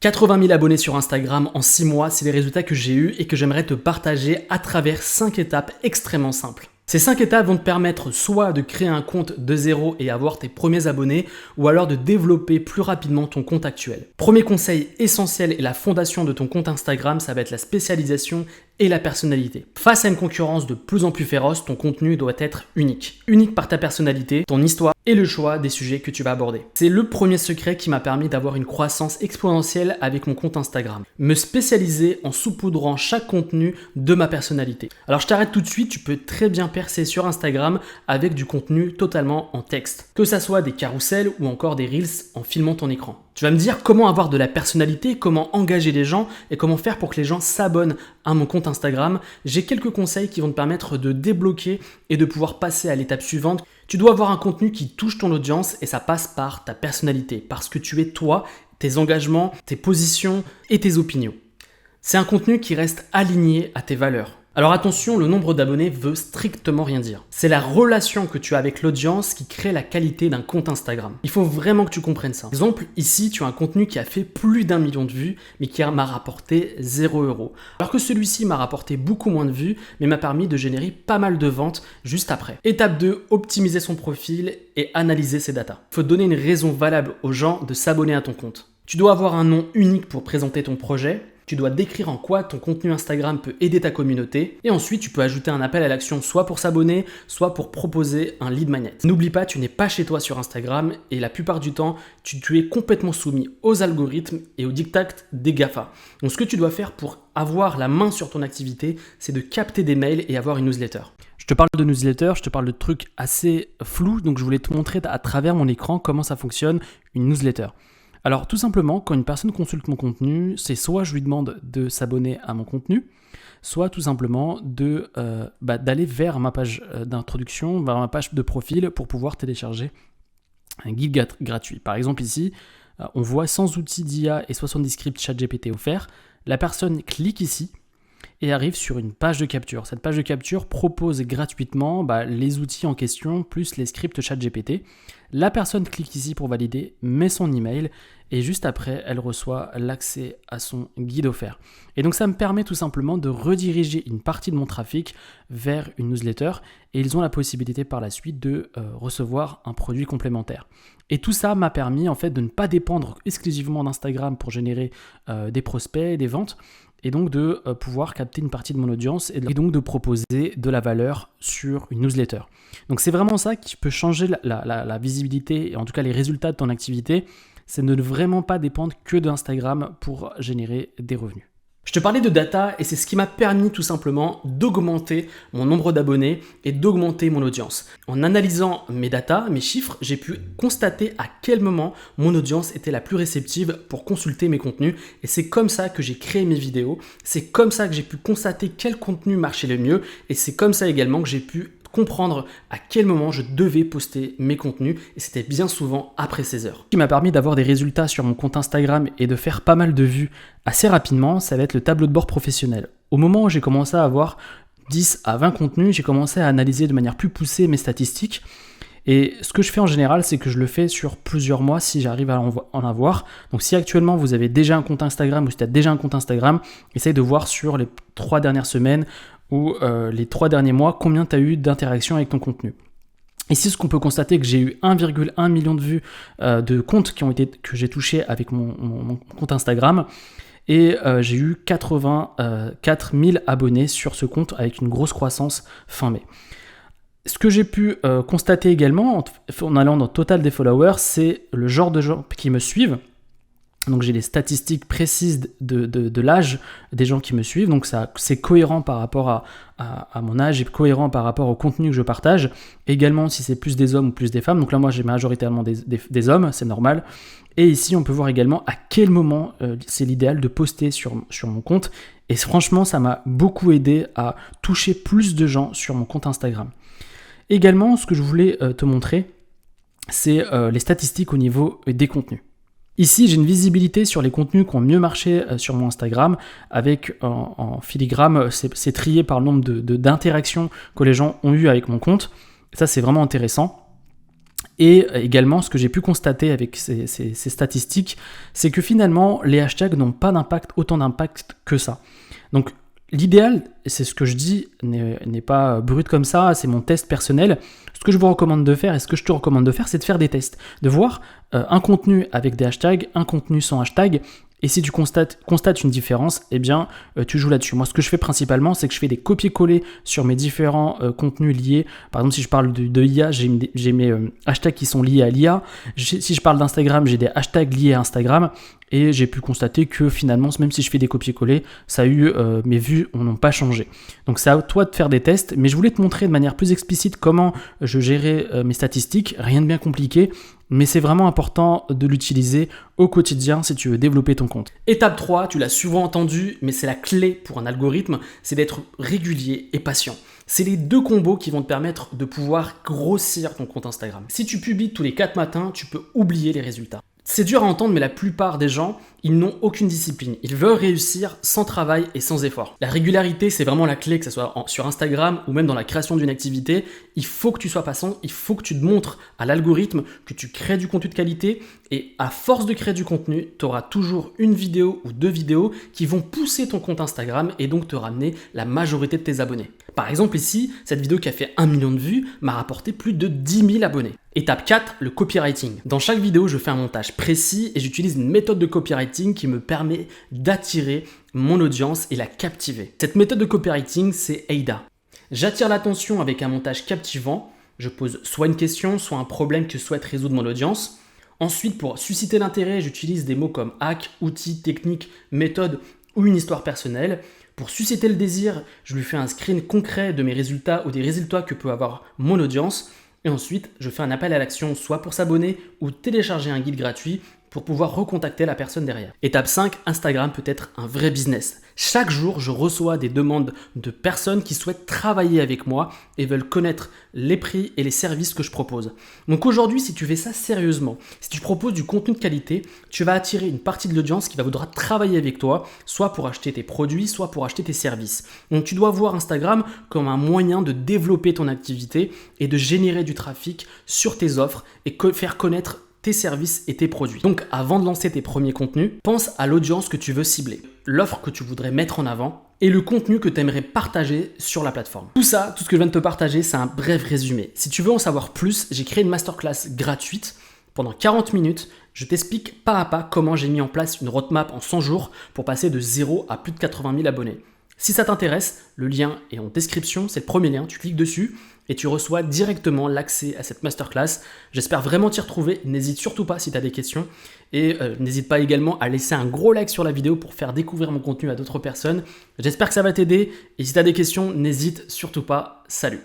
80 000 abonnés sur Instagram en 6 mois, c'est les résultats que j'ai eus et que j'aimerais te partager à travers 5 étapes extrêmement simples. Ces 5 étapes vont te permettre soit de créer un compte de zéro et avoir tes premiers abonnés, ou alors de développer plus rapidement ton compte actuel. Premier conseil essentiel et la fondation de ton compte Instagram, ça va être la spécialisation et la personnalité. Face à une concurrence de plus en plus féroce, ton contenu doit être unique. Unique par ta personnalité, ton histoire et le choix des sujets que tu vas aborder. C'est le premier secret qui m'a permis d'avoir une croissance exponentielle avec mon compte Instagram. Me spécialiser en saupoudrant chaque contenu de ma personnalité. Alors je t'arrête tout de suite, tu peux très bien percer sur Instagram avec du contenu totalement en texte. Que ça soit des carousels ou encore des reels en filmant ton écran. Tu vas me dire comment avoir de la personnalité, comment engager les gens et comment faire pour que les gens s'abonnent à mon compte Instagram. J'ai quelques conseils qui vont te permettre de débloquer et de pouvoir passer à l'étape suivante. Tu dois avoir un contenu qui touche ton audience et ça passe par ta personnalité, parce que tu es toi, tes engagements, tes positions et tes opinions. C'est un contenu qui reste aligné à tes valeurs. Alors attention, le nombre d'abonnés veut strictement rien dire. C'est la relation que tu as avec l'audience qui crée la qualité d'un compte Instagram. Il faut vraiment que tu comprennes ça. Par exemple, ici, tu as un contenu qui a fait plus d'1 million de vues, mais qui m'a rapporté 0 €. Alors que celui-ci m'a rapporté beaucoup moins de vues, mais m'a permis de générer pas mal de ventes juste après. Étape 2, optimiser son profil et analyser ses datas. Il faut donner une raison valable aux gens de s'abonner à ton compte. Tu dois avoir un nom unique pour présenter ton projet. Tu dois décrire en quoi ton contenu Instagram peut aider ta communauté. Et ensuite, tu peux ajouter un appel à l'action soit pour s'abonner, soit pour proposer un lead magnet. N'oublie pas, tu n'es pas chez toi sur Instagram et la plupart du temps, tu es complètement soumis aux algorithmes et aux diktats des GAFA. Donc, ce que tu dois faire pour avoir la main sur ton activité, c'est de capter des mails et avoir une newsletter. Je te parle de newsletter, je te parle de trucs assez flous, donc je voulais te montrer à travers mon écran comment ça fonctionne, une newsletter. Alors tout simplement, quand une personne consulte mon contenu, c'est soit je lui demande de s'abonner à mon contenu, soit tout simplement d'aller vers ma page d'introduction, vers ma page de profil pour pouvoir télécharger un guide gratuit. Par exemple ici, on voit 100 outils d'IA et 70 scripts ChatGPT offerts. La personne clique ici et arrive sur une page de capture. Cette page de capture propose gratuitement les outils en question plus les scripts ChatGPT. La personne clique ici pour valider, met son email et juste après, elle reçoit l'accès à son guide offert. Et donc ça me permet tout simplement de rediriger une partie de mon trafic vers une newsletter et ils ont la possibilité par la suite de recevoir un produit complémentaire. Et tout ça m'a permis en fait de ne pas dépendre exclusivement d'Instagram pour générer des prospects, des ventes, et donc de pouvoir capter une partie de mon audience et donc de proposer de la valeur sur une newsletter. Donc c'est vraiment ça qui peut changer la visibilité et en tout cas les résultats de ton activité, c'est de ne vraiment pas dépendre que d'Instagram pour générer des revenus. Je te parlais de data et c'est ce qui m'a permis tout simplement d'augmenter mon nombre d'abonnés et d'augmenter mon audience. En analysant mes datas, mes chiffres, j'ai pu constater à quel moment mon audience était la plus réceptive pour consulter mes contenus et c'est comme ça que j'ai créé mes vidéos, c'est comme ça que j'ai pu constater quel contenu marchait le mieux et c'est comme ça également que j'ai pu comprendre à quel moment je devais poster mes contenus et c'était bien souvent après 16 heures. Ce qui m'a permis d'avoir des résultats sur mon compte Instagram et de faire pas mal de vues assez rapidement, ça va être le tableau de bord professionnel. Au moment où j'ai commencé à avoir 10 à 20 contenus, j'ai commencé à analyser de manière plus poussée mes statistiques. Et ce que je fais en général, c'est que je le fais sur plusieurs mois si j'arrive à en avoir. Donc si actuellement vous avez déjà un compte Instagram ou si tu as déjà un compte Instagram, essaye de voir sur les 3 dernières semaines ou les 3 derniers mois combien tu as eu d'interactions avec ton contenu. Ici, ce qu'on peut constater, que j'ai eu 1,1 million de vues de comptes que j'ai touchés avec mon compte Instagram. Et j'ai eu 84 000 abonnés sur ce compte avec une grosse croissance fin mai. Ce que j'ai pu constater également en allant dans Total des followers, c'est le genre de gens qui me suivent. Donc j'ai les statistiques précises de l'âge des gens qui me suivent. Donc c'est cohérent par rapport à mon âge et cohérent par rapport au contenu que je partage. Également si c'est plus des hommes ou plus des femmes. Donc là moi j'ai majoritairement des hommes, c'est normal. Et ici on peut voir également à quel moment c'est l'idéal de poster sur mon compte. Et franchement ça m'a beaucoup aidé à toucher plus de gens sur mon compte Instagram. Également, ce que je voulais te montrer, c'est les statistiques au niveau des contenus. Ici, j'ai une visibilité sur les contenus qui ont mieux marché sur mon Instagram, avec en filigrane, c'est trié par le nombre d'interactions que les gens ont eu avec mon compte. Ça, c'est vraiment intéressant. Et également, ce que j'ai pu constater avec ces statistiques, c'est que finalement, les hashtags n'ont pas autant d'impact que ça. Donc, l'idéal, et c'est ce que je dis, n'est pas brut comme ça, c'est mon test personnel. Ce que je vous recommande de faire et ce que je te recommande de faire, c'est de faire des tests, de voir un contenu avec des hashtags, un contenu sans hashtag. Et si tu constates une différence, eh bien, tu joues là-dessus. Moi, ce que je fais principalement, c'est que je fais des copier-coller sur mes différents contenus liés. Par exemple, si je parle de IA, j'ai mes hashtags qui sont liés à l'IA. Si je parle d'Instagram, j'ai des hashtags liés à Instagram. Et j'ai pu constater que finalement, même si je fais des copier-coller, mes vues n'ont pas changé. Donc c'est à toi de faire des tests, mais je voulais te montrer de manière plus explicite comment je gérais mes statistiques. Rien de bien compliqué, mais c'est vraiment important de l'utiliser au quotidien si tu veux développer ton compte. Étape 3, tu l'as souvent entendu, mais c'est la clé pour un algorithme, c'est d'être régulier et patient. C'est les deux combos qui vont te permettre de pouvoir grossir ton compte Instagram. Si tu publies tous les 4 matins, tu peux oublier les résultats. C'est dur à entendre, mais la plupart des gens, ils n'ont aucune discipline. Ils veulent réussir sans travail et sans effort. La régularité, c'est vraiment la clé, que ce soit sur Instagram ou même dans la création d'une activité. Il faut que tu sois patient, il faut que tu te montres à l'algorithme que tu crées du contenu de qualité. Et à force de créer du contenu, tu auras toujours une vidéo ou 2 vidéos qui vont pousser ton compte Instagram et donc te ramener la majorité de tes abonnés. Par exemple ici, cette vidéo qui a fait 1 million de vues m'a rapporté plus de 10 000 abonnés. Étape 4, le copywriting. Dans chaque vidéo, je fais un montage précis et j'utilise une méthode de copywriting qui me permet d'attirer mon audience et la captiver. Cette méthode de copywriting, c'est AIDA. J'attire l'attention avec un montage captivant. Je pose soit une question, soit un problème que souhaite résoudre mon audience. Ensuite, pour susciter l'intérêt, j'utilise des mots comme hack, outil, technique, méthode ou une histoire personnelle. Pour susciter le désir, je lui fais un screen concret de mes résultats ou des résultats que peut avoir mon audience. Et ensuite, je fais un appel à l'action soit pour s'abonner ou télécharger un guide gratuit pour pouvoir recontacter la personne derrière. Étape 5, Instagram peut être un vrai business. Chaque jour, je reçois des demandes de personnes qui souhaitent travailler avec moi et veulent connaître les prix et les services que je propose. Donc aujourd'hui, si tu fais ça sérieusement, si tu proposes du contenu de qualité, tu vas attirer une partie de l'audience qui va vouloir travailler avec toi, soit pour acheter tes produits, soit pour acheter tes services. Donc tu dois voir Instagram comme un moyen de développer ton activité et de générer du trafic sur tes offres et faire connaître tes services et tes produits. Donc avant de lancer tes premiers contenus, pense à l'audience que tu veux cibler, l'offre que tu voudrais mettre en avant et le contenu que tu aimerais partager sur la plateforme. Tout ça, tout ce que je viens de te partager, c'est un bref résumé. Si tu veux en savoir plus, j'ai créé une masterclass gratuite. Pendant 40 minutes, je t'explique pas à pas comment j'ai mis en place une roadmap en 100 jours pour passer de 0 à plus de 80 000 abonnés. Si ça t'intéresse, le lien est en description, c'est le premier lien, tu cliques dessus et tu reçois directement l'accès à cette masterclass. J'espère vraiment t'y retrouver, n'hésite surtout pas si tu as des questions et n'hésite pas également à laisser un gros like sur la vidéo pour faire découvrir mon contenu à d'autres personnes. J'espère que ça va t'aider et si tu as des questions, n'hésite surtout pas. Salut!